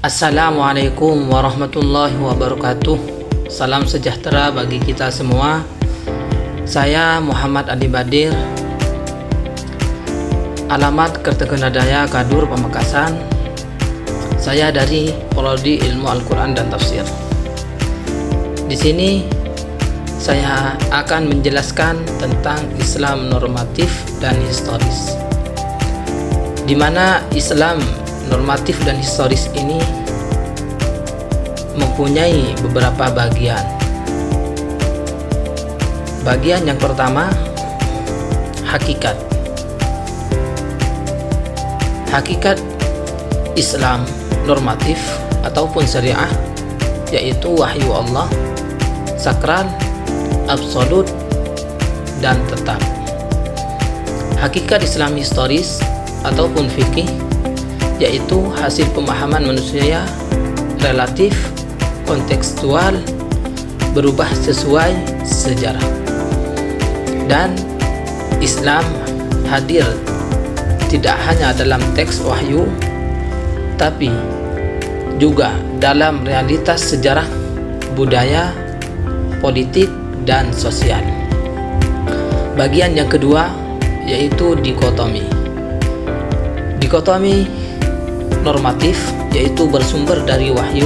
Assalamualaikum warahmatullahi wabarakatuh. Salam sejahtera bagi kita semua. Saya Muhammad Adi Badir, alamat Kertekenadaya Kadur Pamekasan. Saya dari Prodi Ilmu Al-Quran dan Tafsir. Di sini saya akan menjelaskan tentang Islam normatif dan historis, di mana Islam normatif dan historis ini mempunyai beberapa bagian. Bagian yang pertama, hakikat. Hakikat Islam normatif ataupun syariah yaitu wahyu Allah, sakral, absolut, dan tetap. Hakikat Islam historis ataupun fikih yaitu hasil pemahaman manusia relatif, kontekstual, berubah sesuai sejarah. Dan Islam hadir tidak hanya dalam teks wahyu, tapi juga dalam realitas sejarah, budaya, politik, dan sosial. Bagian yang kedua yaitu dikotomi. Dikotomi normatif yaitu bersumber dari wahyu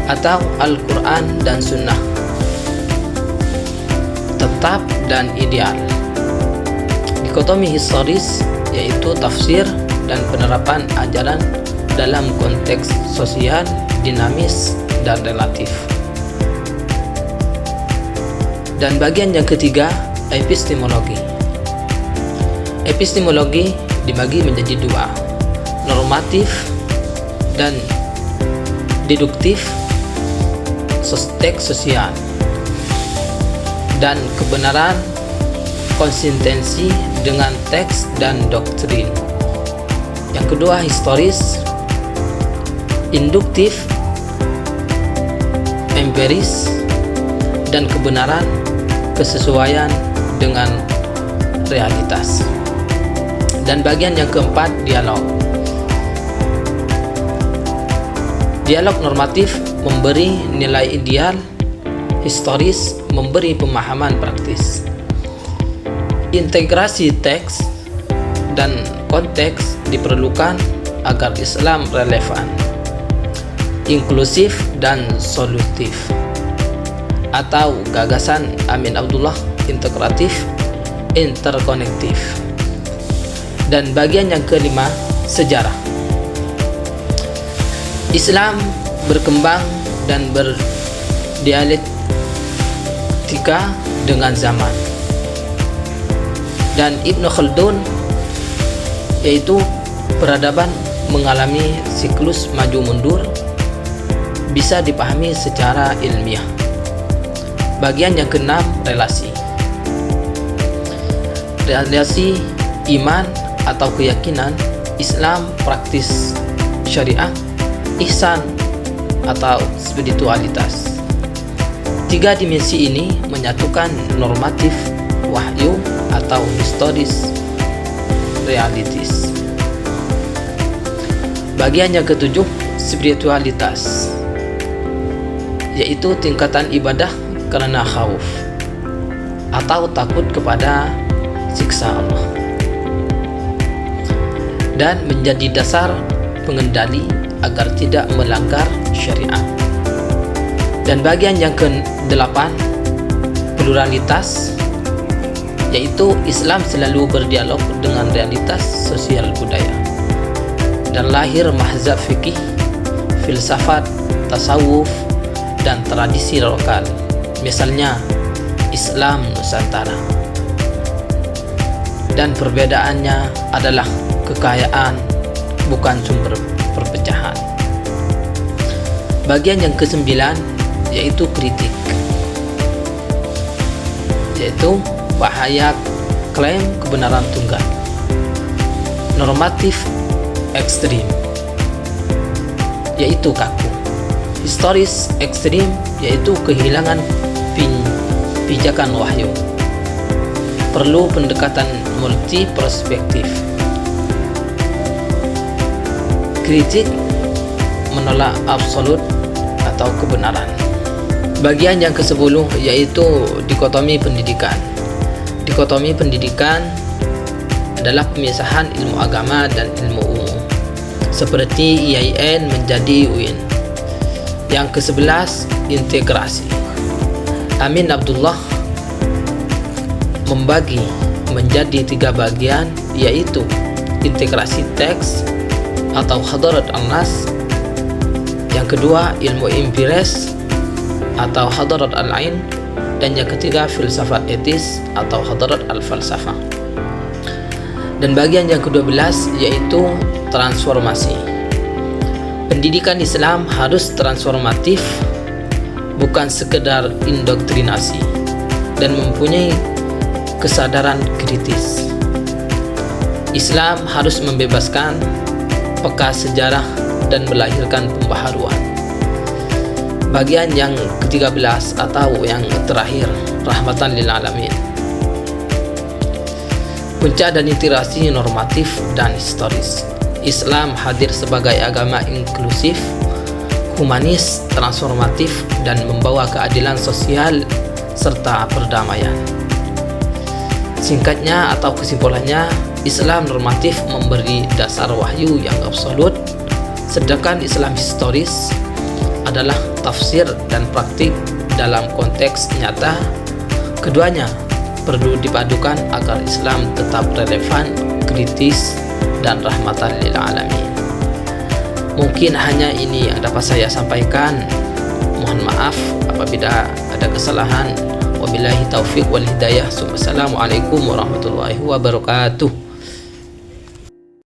atau Al-Quran dan Sunnah, tetap dan ideal. Dikotomi historis yaitu tafsir dan penerapan ajaran dalam konteks sosial, dinamis, dan relatif. Dan bagian yang ketiga, epistemologi. Epistemologi dibagi menjadi dua, normatif dan deduktif, teks sosial, dan kebenaran konsistensi dengan teks dan doktrin. Yang kedua, historis, induktif, empiris, dan kebenaran kesesuaian dengan realitas. Dan bagian yang keempat, dialog. Dialog normatif memberi nilai ideal, historis memberi pemahaman praktis. Integrasi teks dan konteks diperlukan agar Islam relevan, inklusif, dan solutif, atau gagasan Amin Abdullah integratif, interkonektif. Dan bagian yang kelima, sejarah. Islam berkembang dan berdialektika dengan zaman. Dan Ibnu Khaldun yaitu peradaban mengalami siklus maju mundur bisa dipahami secara ilmiah. Bagian yang keenam, relasi. Relasi iman atau keyakinan, Islam praktis syariah, ihsan atau spiritualitas. Tiga dimensi ini menyatukan normatif, wahyu atau historis, realitis. Bagian yang ketujuh, spiritualitas, yaitu tingkatan ibadah karena khauf atau takut kepada siksa Allah, dan menjadi dasar pengendali agar tidak melanggar syariat. Dan bagian yang ke-8, pluralitas, yaitu Islam selalu berdialog dengan realitas sosial budaya, dan lahir mazhab fikih, filsafat, tasawuf, dan tradisi lokal, misalnya Islam Nusantara. Dan perbedaannya adalah kekayaan, bukan sumber perpecahan. Bagian yang ke-9 yaitu kritik, yaitu bahaya klaim kebenaran tunggal, normatif ekstrim, yaitu kaku, historis ekstrim, yaitu kehilangan pijakan wahyu, perlu pendekatan multi perspektif, kritik menolak absolut atau kebenaran. Bagian yang ke-10 yaitu dikotomi pendidikan. Dikotomi pendidikan adalah pemisahan ilmu agama dan ilmu umum, seperti IAIN menjadi UIN. Yang ke-11 integrasi. Amin Abdullah membagi menjadi 3 bagian, yaitu integrasi teks atau hadarat al-nas, yang kedua ilmu empiris atau hadarat al-ain, dan yang ketiga filsafat etis atau hadarat al-falsafah. Dan bagian yang ke-12 yaitu transformasi. Pendidikan Islam harus transformatif, bukan sekedar indoktrinasi, dan mempunyai kesadaran kritis. Islam harus membebaskan peka sejarah dan melahirkan pembaharuan. Bagian yang ke-13 atau yang terakhir, rahmatan lil alamin. Puncak dan iterasi normatif dan historis. Islam hadir sebagai agama inklusif, humanis, transformatif, dan membawa keadilan sosial serta perdamaian. Singkatnya atau kesimpulannya, Islam normatif memberi dasar wahyu yang absolut, sedangkan Islam historis adalah tafsir dan praktik dalam konteks nyata. Keduanya perlu dipadukan agar Islam tetap relevan, kritis, dan rahmatan lil alamin. Mungkin hanya ini yang dapat saya sampaikan. Mohon maaf apabila ada kesalahan. Wabillahi taufiq wal hidayah. Assalamualaikum warahmatullahi wabarakatuh.